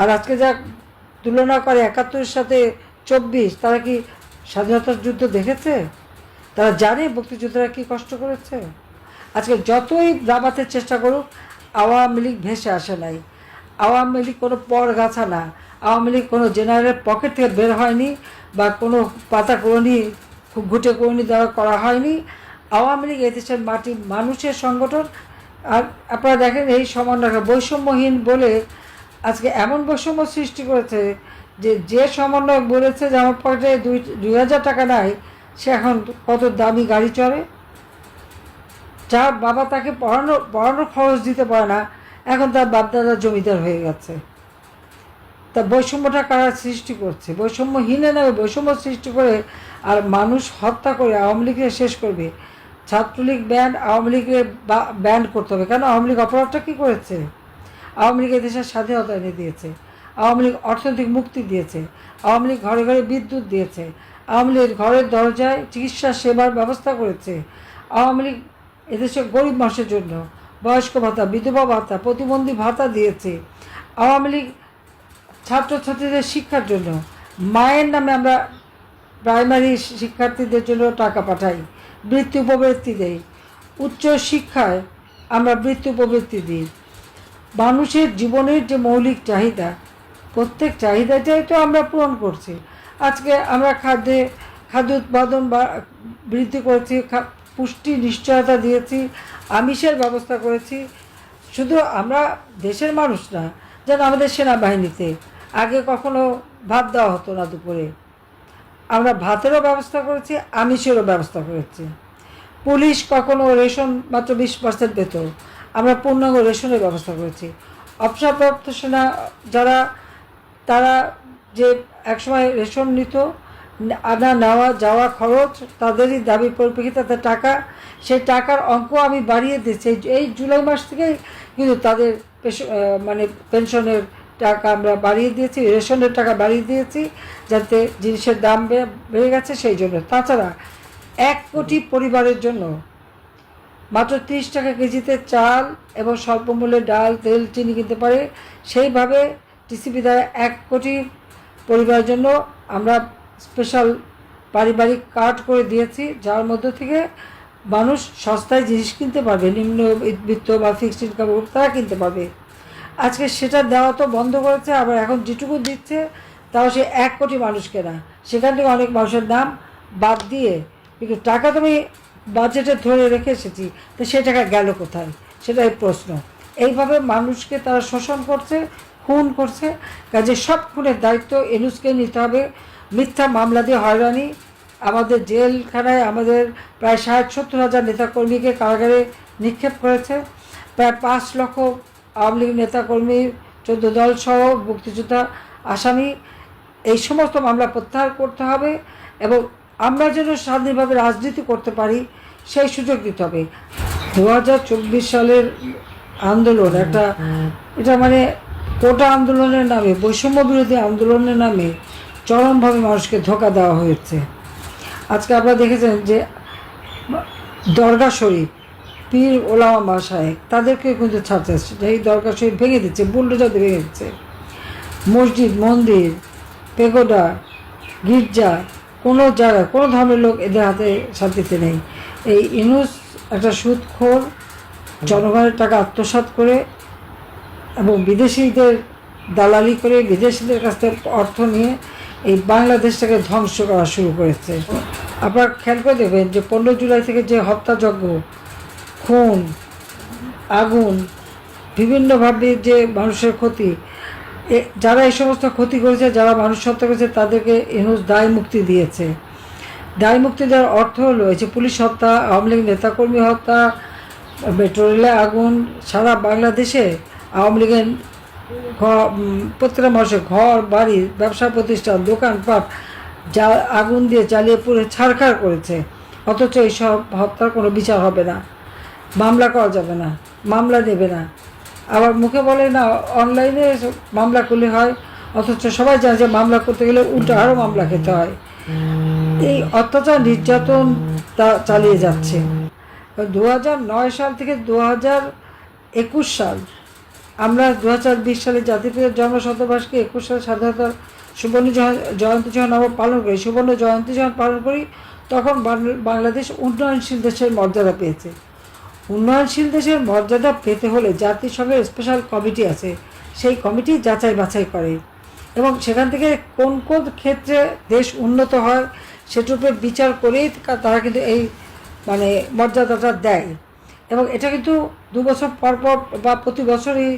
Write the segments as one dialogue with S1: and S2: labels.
S1: আর আজকে যা তুলনা করে ৭১-এর সাথে ২৪, তারা কি স্বাধীনতার যুদ্ধ দেখেছে? তারা জানে মুক্তিযোদ্ধারা কী কষ্ট করেছে? আজকে যতই দাবাতে চেষ্টা করুক, আওয়ামী লীগ ভেসে আসে নাই। আওয়ামী লীগ কোনো পরগাছা না, আওয়ামী লীগ কোনো জেনারেলের পকেট থেকে বের হয়নি, বা কোনো পাতা করণি ঘুটে করণি দ্বারা করা হয়নি। আওয়ামী লীগ এদেশের মাটি মানুষের সংগঠন। আর আপনারা দেখেন এই সমন্বয় বৈষম্যহীন বলে আজকে এমন বৈষম্য সৃষ্টি করেছে যে সমন্বয়ক বলেছে যে আমার পকেটে ২,০০০ টাকা নাই, সে এখন কত দামি গাড়ি চড়ে। যার বাবা তাকে পড়ানোর খরচ দিতে পারে না, এখন তার বাপদাদা জমিদার হয়ে গেছে। তা বৈষম্যটা কারা সৃষ্টি করছে? বৈষম্যহীনে নয়, বৈষম্য সৃষ্টি করে আর মানুষ হত্যা করে আওয়ামী লীগকে শেষ করবে। ছাত্রলীগ ব্যান্ড, আওয়ামী লীগের ব্যান্ড করতে হবে। কেন? আওয়ামী লীগ অপরাধটা কী করেছে? আওয়ামী লীগ দেশের স্বাধীনতা এনে দিয়েছে, আওয়ামী লীগ অর্থনৈতিক মুক্তি দিয়েছে, আওয়ামী লীগ ঘরে ঘরে বিদ্যুৎ দিয়েছে, আওয়ামী লীগ ঘরের দরজায় চিকিৎসা সেবার ব্যবস্থা করেছে, আওয়ামী লীগ এদেশের গরিব মানুষের জন্য বয়স্ক ভাতা, বিধবা ভাতা, প্রতিবন্ধী ভাতা দিয়েছে। আওয়ামী লীগ ছাত্রছাত্রীদের শিক্ষার জন্য মায়ের নামে আমরা প্রাইমারি শিক্ষার্থীদের জন্য টাকা পাঠাই, বৃত্তি উপবৃত্তি দেই, উচ্চ শিক্ষায় আমরা বৃত্তি উপবৃত্তি দিই। মানুষের জীবনের যে মৌলিক চাহিদা, প্রত্যেক চাহিদাটাই তো আমরা পূরণ করছি। আজকে আমরা খাদ্য উৎপাদন বৃদ্ধি করেছি, পুষ্টি নিশ্চয়তা দিয়েছি, আমিষের ব্যবস্থা করেছি। শুধু আমরা দেশের মানুষ না, যেন আমাদের সেনাবাহিনীতে আগে কখনো ভাত দেওয়া হতো না দুপুরে, আমরা ভাতেরও ব্যবস্থা করেছি, আমিষেরও ব্যবস্থা করেছি। পুলিশ কখনো রেশন মাত্র 20% পেত, আমরা পূর্ণাঙ্গ রেশনের ব্যবস্থা করেছি। অবসরপ্রাপ্ত সেনা যারা, তারা যে একসময় রেশন নিত, আনা নেওয়া যাওয়া খরচ তাদেরই দাবির পরিপ্রেক্ষিতে তাদের টাকা, সেই টাকার অঙ্ক আমি বাড়িয়ে দিচ্ছি। এই জুলাই মাস থেকেই কিন্তু তাদের পেনশনের টাকা আমরা বাড়িয়ে দিয়েছি, রেশনের টাকা বাড়িয়ে দিয়েছি, যাতে জিনিসের দাম বেড়ে গেছে সেই জন্য। তাছাড়া 1 কোটি পরিবারের জন্য মাত্র 30 টাকা কেজিতে চাল এবং স্বল্পমূল্যে ডাল, তেল, চিনি কিনতে পারে। সেইভাবে টিসিবি দ্বারা 1 কোটি পরিবারের জন্য আমরা স্পেশাল পারিবারিক কার্ড করে দিয়েছি, যার মধ্য থেকে মানুষ সস্তায় জিনিস কিনতে পারবে, নিম্নবিত্ত বা ফিক্সড ইনকাম তারা কিনতে পারবে। আজকে সেটা দেওয়া তো বন্ধ করেছে, আবার এখন যেটুকু দিচ্ছে তাও সে 1 কোটি মানুষকে না, সেখান থেকে অনেক মানুষের নাম বাদ দিয়ে, কিন্তু টাকা তুমি বাজেটে ধরে রেখে এসেছি, তো সে টাকা গেল কোথায়, সেটাই প্রশ্ন। এইভাবে মানুষকে তারা শোষণ করছে, খুন করছে। কাজে সব খুনের দায়িত্ব এনুসকে নিতে হবে। মিথ্যা মামলা দিয়ে হয়রানি, আমাদের জেলখানায় আমাদের প্রায় 60-70 হাজার নেতাকর্মীকে কারাগারে নিক্ষেপ করেছে। প্রায় 5 লক্ষ আওয়ামী লীগ নেতাকর্মী, 14 দল সহ মুক্তিযোদ্ধা আসামি, এই সমস্ত মামলা প্রত্যাহার করতে হবে এবং আমরা যেন স্বাধীনভাবে রাজনীতি করতে পারি সেই সুযোগ দিতে হবে। 2024 সালের আন্দোলন এটা কোটা আন্দোলনের নামে, বৈষম্য বিরোধী আন্দোলনের নামে চরমভাবে মানুষকে ধোঁকা দেওয়া হয়েছে। আজকে আপনারা দেখেছেন যে দরগা শরীফ, পীর ওলামা মাশায়েখ তাদেরকে কিন্তু ছাড়ছে, এই দরগা শরীফ ভেঙে দিচ্ছে, বুলডোজার দিয়ে ভেঙে দিচ্ছে। মসজিদ, মন্দির, পেগোডা, গির্জা, কোনো জায়গায় কোনো ধর্মের লোক এদের হাতে শান্তিতে নেই। এই ইউনূস একটা সুদখোর, জনগণের টাকা আত্মসাৎ করে এবং বিদেশিদের দালালি করে বিদেশিদের কাছ থেকে অর্থ নিয়ে এই বাংলাদেশটাকে ধ্বংস করা শুরু করেছে। আপনারা খেয়াল করে দেখবেন যে 15 জুলাই থেকে যে হত্যাযজ্ঞ, খুন, আগুন, বিভিন্নভাবে যে মানুষের ক্ষতি, যারা এই সমস্ত ক্ষতি করেছে, যারা মানুষ হত্যা করেছে, তাদেরকে ইউনূস দায় মুক্তি দিয়েছে। দায় মুক্তি দেওয়ার অর্থ হলো এই যে পুলিশ হত্যা, আওয়ামী লীগ নেতাকর্মী হত্যা, মেট্রো রেলে আগুন, সারা বাংলাদেশে আওয়ামী লীগের প্রত্যেকটা মানুষের ঘর বাড়ি, ব্যবসা প্রতিষ্ঠান, দোকানপাট আগুন দিয়ে জ্বালিয়ে পুড়ে ছারখার করেছে। অথচ এইসব হত্যার কোনো বিচার হবে না, মামলা করা যাবে না, মামলা নেবে না। আবার মুখে বলে না অনলাইনে মামলা করলে হয়, অথচ সবাই জানে যে মামলা করতে গেলে উল্টো আরও মামলা খেতে হয়। এই অত্যাচার নির্যাতন তা চালিয়ে যাচ্ছে। 2009 সাল থেকে 2021 সাল আমরা 2020 সালে জাতির জন্মশতবার্ষিকী 21 সালে স্বাধীনতার সুবর্ণ জয়ন্তী যখন আমরা পালন করি, সুবর্ণ জয়ন্তী যখন পালন করি, তখন বাংলাদেশ উন্নয়নশীল দেশের মর্যাদা পেয়েছে। উন্নয়নশীল দেশের মর্যাদা পেতে হলে জাতিসংঘের স্পেশাল কমিটি আছে, সেই কমিটি যাচাই বাছাই করে এবং সেখান থেকে কোন কোন ক্ষেত্রে দেশ উন্নত হয় সেটার উপরে বিচার করেই তারা কিন্তু এই মর্যাদাটা দেয়। এবং এটা কিন্তু 2 বছর পর পর বা প্রতি বছরই,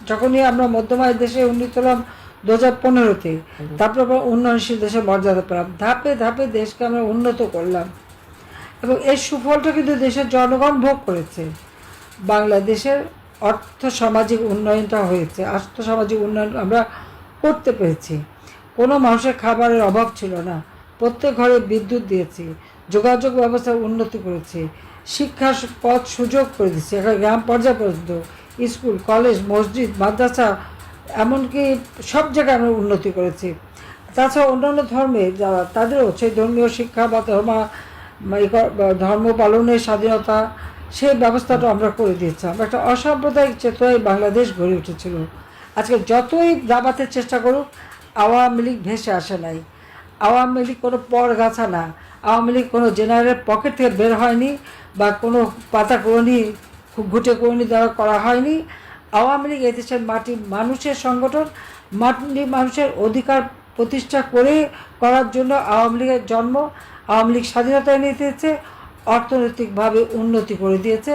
S1: যখনই আমরা মধ্যম আয়ের দেশে উন্নীত হলাম 2015-তে, তারপর আমরা উন্নয়নশীল দেশের মর্যাদা পেলাম। ধাপে ধাপে দেশকে আমরা উন্নত করলাম এবং এর সুফলটা কিন্তু দেশের জনগণ ভোগ করেছে। বাংলাদেশের অর্থ সামাজিক উন্নয়নটা হয়েছে, আর্থ সামাজিক উন্নয়ন আমরা করতে পেরেছি। কোনো মানুষের খাবারের অভাব ছিল না, প্রত্যেক ঘরে বিদ্যুৎ দিয়েছি, যোগাযোগ ব্যবস্থার উন্নতি করেছি, শিক্ষার পথ সুযোগ করে দিচ্ছি, এখন গ্রাম পর্যায় পর্যন্ত স্কুল, কলেজ, মসজিদ, মাদ্রাসা, এমনকি সব জায়গায় আমরা উন্নতি করেছি। তাছাড়া অন্যান্য ধর্মের যারা, তাদেরও সেই ধর্মীয় শিক্ষা বা ধর্ম পালনের স্বাধীনতা, সেই ব্যবস্থাটা আমরা করে দিয়েছিলাম। একটা অসাম্প্রদায়িক চেতনায় বাংলাদেশ গড়ে উঠেছিল। আজকে যতই দাবাতের চেষ্টা করুক, আওয়ামী লীগ ভেসে আসে নাই। আওয়ামী লীগ কোনো পরগাছা না, আওয়ামী লীগ কোনো জেনারেলের পকেট থেকে বের হয়নি বা কোনো পাতা করণি ঘুটে করণি দেওয়া করা হয়নি। আওয়ামী লীগ এদেশের মাটির মানুষের সংগঠন, মাটির মানুষের অধিকার প্রতিষ্ঠা করার জন্য আওয়ামী লীগের জন্ম। আওয়ামী লীগ স্বাধীনতা এনে দিয়েছে, অর্থনৈতিকভাবে উন্নতি করে দিয়েছে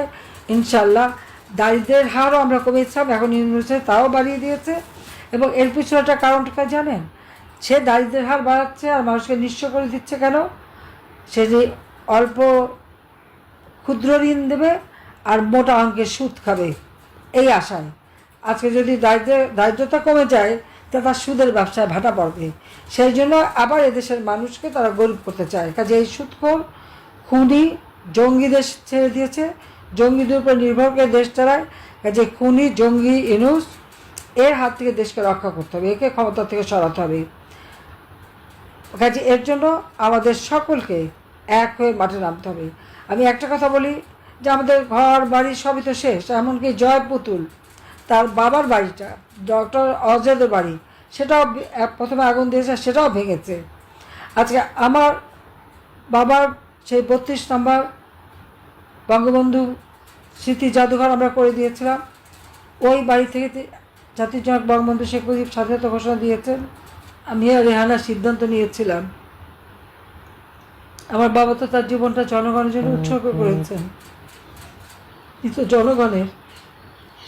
S1: ইনশাল্লাহ। দারিদ্রের হারও আমরা কমিয়েছিলাম, এখন ইউনিভার্সিটি তাও বাড়িয়ে দিয়েছে। এবং এর পিছনে একটা কারণটা জানেন, সে দারিদ্রের হার বাড়াচ্ছে আর মানুষকে নিঃস্ব করে দিচ্ছে কেন? সে যে অল্প ক্ষুদ্র ঋণ দেবে আর মোটা অঙ্কের সুদ খাবে, এই আশায়। আজকে যদি দারিদ্রতা কমে যায়, তা তার সুদের ব্যবসায় ভাটা পড়বে। সেই জন্য আবার এদেশের মানুষকে তারা গরিব করতে চায়। কাজে এই সুদখোর, খুনি, জঙ্গি দেশ ছেড়ে দিয়েছে, জঙ্গিদের উপর নির্ভর করে দেশ চালায়। কাজে খুনি, জঙ্গি, ইনুস, এর হাত থেকে দেশকে রক্ষা করতে হবে, একে ক্ষমতা থেকে সরাতে হবে। কাজে এর জন্য আমাদের সকলকে এক হয়ে মাঠে নামতে হবে। আমি একটা কথা বলি, যে আমাদের ঘর বাড়ি সবই তো শেষ। এমনকি জয় পুতুল, তার বাবার বাড়িটা, ডক্টর অজয়ের বাড়ি, সেটাও প্রথমে আগুন দিয়েছে, সেটাও ভেঙেছে। আজকে আমার বাবার সেই 32 নম্বর বঙ্গবন্ধু স্মৃতি জাদুঘর আমরা করে দিয়েছিলাম। ওই বাড়ি থেকে জাতির জনক বঙ্গবন্ধু শেখ মুজিব স্বাধীনতা ঘোষণা দিয়েছেন। আমি আর রেহানা সিদ্ধান্ত নিয়েছিলাম, আমার বাবা তো তার জীবনটা জনগণের জন্য উৎসর্গ করেছেন, কিন্তু জনগণের,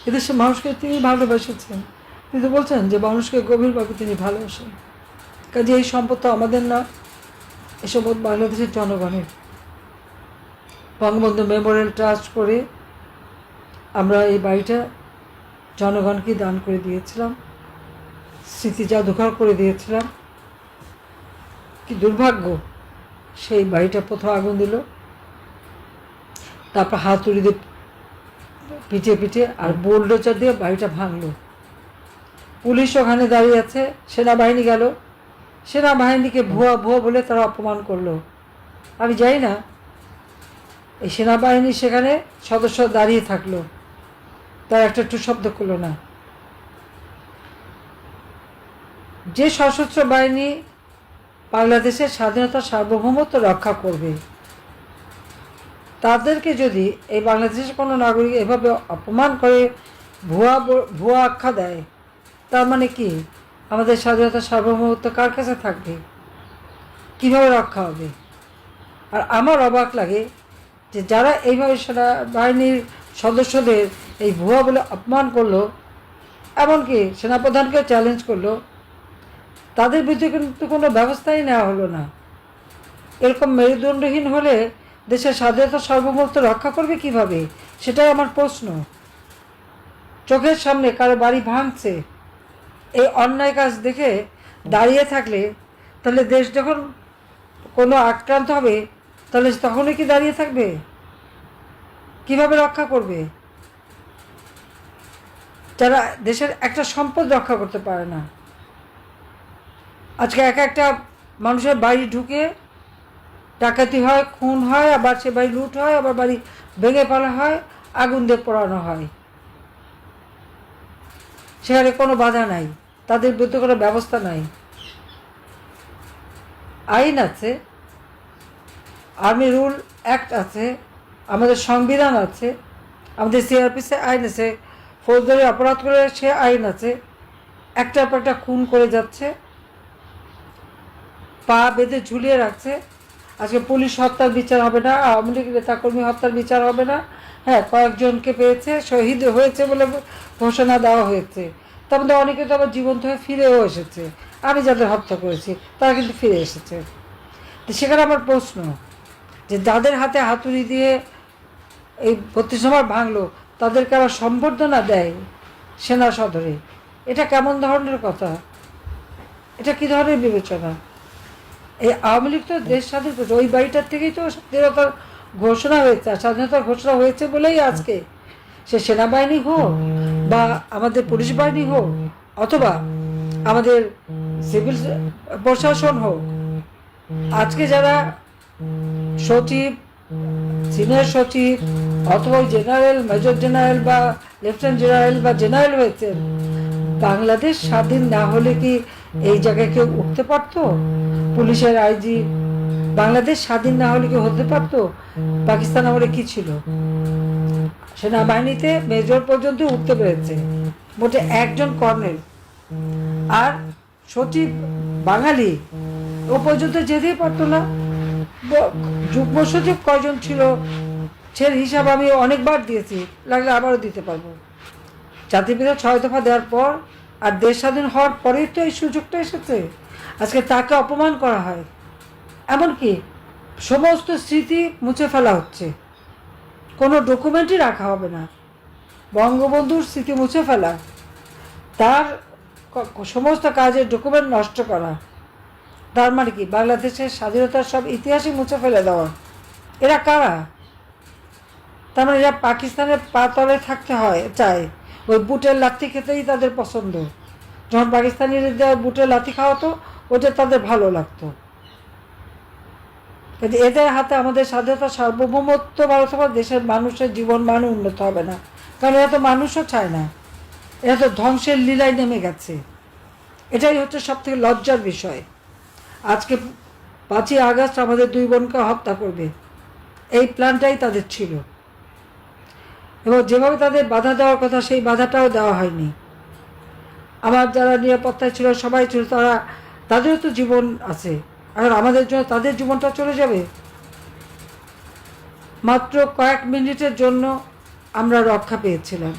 S1: এদেশের মানুষকে তিনি ভালোবেসেছেন। তিনি বলছেন যে মানুষকে গভীরভাবে তিনি ভালোবাসেন। কাজে এই সম্পদ তো আমাদের না, এই সম্পদ বাংলাদেশের জনগণের। বঙ্গবন্ধু মেমোরিয়াল ট্রাস্ট করে আমরা এই বাড়িটা জনগণকে দান করে দিয়েছিলাম, স্মৃতি জাদুঘর করে দিয়েছিলাম। কি দুর্ভাগ্য, সেই বাড়িটা প্রথম আগুন দিল, তারপর হাতুড়ি দিয়ে পিঠে পিঠে আর বোল্ডোজার দিয়ে বাড়িটা ভাঙলো। পুলিশ ওখানে দাঁড়িয়ে আছে, সেনাবাহিনী গেল, সেনাবাহিনীকে ভুয়া ভুয়া বলে তারা অপমান করলো। আমি যাই না, এই সেনাবাহিনী সেখানে সদস্য দাঁড়িয়ে থাকলো, তার একটা একটু শব্দ করলো না। যে সশস্ত্র বাহিনী বাংলাদেশের স্বাধীনতা সার্বভৌমত্ব রক্ষা করবে, তাদেরকে যদি এই বাংলাদেশের কোনো নাগরিক এভাবে অপমান করে, ভুয়া আখ্যা দেয়, তার মানে কি আমাদের স্বাধীনতা সার্বভৌমত্ব কার কাছে থাকবে, কীভাবে রক্ষা হবে? আর আমার অবাক লাগে যে যারা এইভাবে সেনাবাহিনীর সদস্যদের এই ভুয়া বলে অপমান করলো, এমনকি সেনাপ্রধানকে চ্যালেঞ্জ করলো, তাদের বিরুদ্ধে কিন্তু কোনো ব্যবস্থাই নেওয়া হলো না। এরকম মেরুদণ্ডহীন হলে দেশের স্বাধীনতা সার্বভৌমত্ব রক্ষা করবে কিভাবে? সেটাই আমার প্রশ্ন। চোখের সামনে কারো বাড়ি ভাঙছে, এই অন্যায় কাজ দেখে দাঁড়িয়ে থাকলে, তাহলে দেশ যখন কোনো আক্রান্ত হবে, তাহলে তখনই কি দাঁড়িয়ে থাকবে? কিভাবে রক্ষা করবে? যারা দেশের একটা সম্পদ রক্ষা করতে পারে না। আজকে একটা মানুষের বাড়ি ঢুকে ডাকাতি হয়, খুন হয়, আবার সে বাড়ি লুট হয়, আবার বাড়ি ভেঙে ফেলা হয়, আগুন দিয়ে পোড়ানো হয়। সেখানে কোনো বাধা নাই, তাদের বিরুদ্ধে কোনো ব্যবস্থা নাই। আইন আছে, আর্মি রুল অ্যাক্ট আছে, আমাদের সংবিধান আছে, আমাদের সিআরপিসি আইন আছে, ফৌজদারি অপরাধ করে সে আইন আছে। একটার পর একটা খুন করে যাচ্ছে, পা বেঁধে ঝুলিয়ে রাখছে। আজকে পুলিশ হত্যার বিচার হবে না, আওয়ামী লীগ নেতাকর্মী হত্যার বিচার হবে না। হ্যাঁ, কয়েকজনকে পেয়েছে, শহীদ হয়েছে বলে ঘোষণা দেওয়া হয়েছে। তার মধ্যে অনেকে তো আবার জীবন্ত হয়ে ফিরেও এসেছে। আমি যাদের হত্যা করেছি তারা কিন্তু ফিরে এসেছে। তো সেখানে আমার প্রশ্ন, যে যাদের হাতে হাতুড়ি দিয়ে এই 32 নম্বর ভাঙলো, তাদেরকে আবার সম্বর্ধনা দেয় সেনা সদরে, এটা কেমন ধরনের কথা? এটা কী ধরনের বিবেচনা? এই আওয়ামী লীগ তো দেশ স্বাধীন করেছে, ওই বাড়িটার থেকেই তো স্বাধীনতার ঘোষণা হয়েছে। আর স্বাধীনতার ঘোষণা হয়েছে বলেই আজকে সে সেনাবাহিনী হোক বা আমাদের পুলিশ বাহিনী হোক অথবা আমাদের সিভিল প্রশাসন হোক, আজকে যারা সচিব, সিনিয়র সচিব অথবা জেনারেল, মেজর জেনারেল বা লেফটেন্যান্ট জেনারেল বা জেনারেল হয়েছেন, বাংলাদেশ স্বাধীন না হলে কি এই জায়গায় কেউ উঠতে পারতো? পুলিশের আইজি বাংলাদেশ স্বাধীন না হলে কি হতে পারতো? পাকিস্তান আমলে কি ছিল? সেনাবাহিনীতে মেজর পর্যন্ত উঠতে পেরেছে মোটে একজন কর্নেল, আর সচিব বাঙালি, ও পর্যন্ত যেতেই পারতো না। যুগ্ম সচিব কয়জন ছিল সে হিসাব আমি অনেকবার দিয়েছি, লাগলে আবারও দিতে পারবো। জাতিপিতা 6 দফা দেওয়ার পর আর দেশ স্বাধীন হওয়ার পরেই তো এই সুযোগটা এসেছে। আজকে তাকে অপমান করা হয়, এমনকি সমস্ত স্মৃতি মুছে ফেলা হচ্ছে, কোনো ডকুমেন্টই রাখা হবে না। বঙ্গবন্ধুর স্মৃতি মুছে ফেলা, তার সমস্ত কাজের ডকুমেন্ট নষ্ট করা, তার মানে কি বাংলাদেশের স্বাধীনতার সব ইতিহাসই মুছে ফেলে দেওয়া। এরা কারা? তার মানে এরা পাকিস্তানের পা তলে থাকতে হয় চায়, ওই বুটের লাথি খেতেই তাদের পছন্দ। যখন পাকিস্তানিরা বুটের লাথি খাওয়াতো ওটা তাদের ভালো লাগতো। কিন্তু এদের হাতে আমাদের স্বাধীনতা, সার্বভৌমত্ব ভারত দেশের মানুষের জীবন মান উন্নত হবে না, কারণ এরা তো মানুষও চায় না, এরা তো ধ্বংসের লীলায় নেমে গেছে। এটাই হচ্ছে সব থেকে লজ্জার বিষয়। আজকে 5ই আগস্ট আমাদের 2 বোনকে হত্যা করবে, এই প্ল্যানটাই তাদের ছিল, এবং যেভাবে তাদের বাধা দেওয়ার কথা সেই বাধাটাও দেওয়া হয়নি। আমার যারা নিরাপত্তায় ছিল সবাই ছিল, তাদেরও তো জীবন আছে, আর আমাদের জন্য তাদের জীবনটা চলে যাবে। মাত্র কয়েক মিনিটের জন্য আমরা রক্ষা পেয়েছিলাম,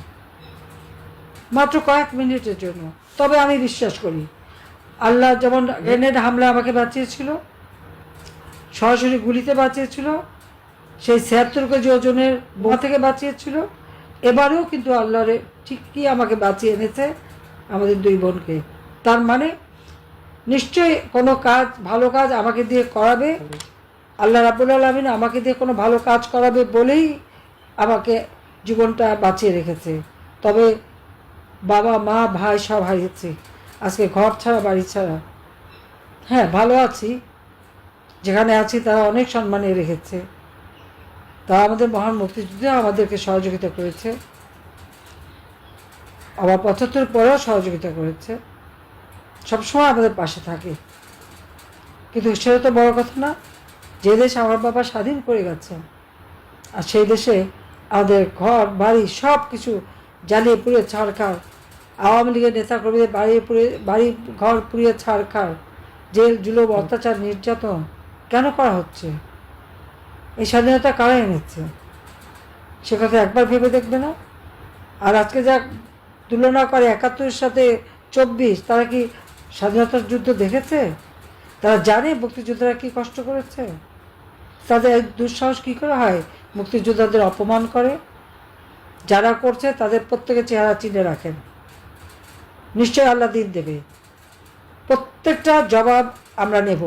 S1: মাত্র কয়েক মিনিটের জন্য। তবে আমি বিশ্বাস করি আল্লাহ যেমন গ্রেনেড হামলা আমাকে বাঁচিয়েছিল, সরাসরি গুলিতে বাঁচিয়েছিল, সেই 76 কেজি ওজনের বোমা থেকে বাঁচিয়েছিল, এবারেও কিন্তু আল্লাহরে ঠিকই আমাকে বাঁচিয়ে এনেছে আমাদের 2 বোনকে। তার মানে নিশ্চয়ই কোনো কাজ, ভালো কাজ আমাকে দিয়ে করাবে আল্লাহ রাব্বুল আলামিন, আমাকে দিয়ে কোনো ভালো কাজ করাবে বলেই আমাকে জীবনটা বাঁচিয়ে রেখেছে। তবে বাবা মা ভাই সব হারিয়েছি, আজকে ঘর ছাড়া বাড়ি ছাড়া। হ্যাঁ, ভালো আছি, যেখানে আছি তারা অনেক সম্মানে রেখেছে, তারা আমাদের মহান মুক্তিযুদ্ধে আমাদেরকে সহযোগিতা করেছে, আবার 75 পরেও সহযোগিতা করেছে, সবসময় আমাদের পাশে থাকে। কিন্তু সেটা তো বড় কথা না, যে দেশ আমার বাবা স্বাধীন করে গেছেন, আর সেই দেশে আমাদের ঘর বাড়ি সব কিছু জ্বালিয়ে পুড়িয়ে ছাড়খাড়, আওয়ামী লীগের নেতাকর্মীদের বাড়ি ঘর পুড়িয়ে ছাড়খাড়, জেল জুলুম অত্যাচার নির্যাতন কেন করা হচ্ছে? এই স্বাধীনতা কারা এনেছে সে কথা একবার ভেবে দেখবে না? আর আজকে যা তুলনা করে 71-এর সাথে 24, তারা কি স্বাধীনতার যুদ্ধ দেখেছে? তারা জানে মুক্তিযোদ্ধারা কি কষ্ট করেছে? তাদের দুঃসাহস কী করে হয় মুক্তিযোদ্ধাদের অপমান করে? যারা করছে তাদের প্রত্যেকের চেহারা চিনে রাখেন, নিশ্চয়ই আল্লাহ দিন দেবে, প্রত্যেকটা জবাব আমরা নেব।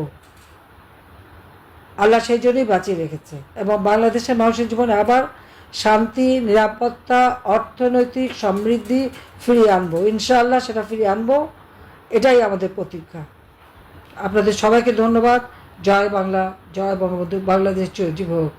S1: আল্লাহ সেই জন্যই বাঁচিয়ে রেখেছে, এবং বাংলাদেশের মানুষের জীবনে আবার শান্তি, নিরাপত্তা, অর্থনৈতিক সমৃদ্ধি ফিরিয়ে আনবো ইনশাআল্লাহ, সেটা ফিরিয়ে আনবো, এটাই আমাদের প্রতিজ্ঞা। আপনাদের সবাইকে ধন্যবাদ। জয় বাংলা, জয় বঙ্গবন্ধু, বাংলাদেশ চিরজীবী হোক।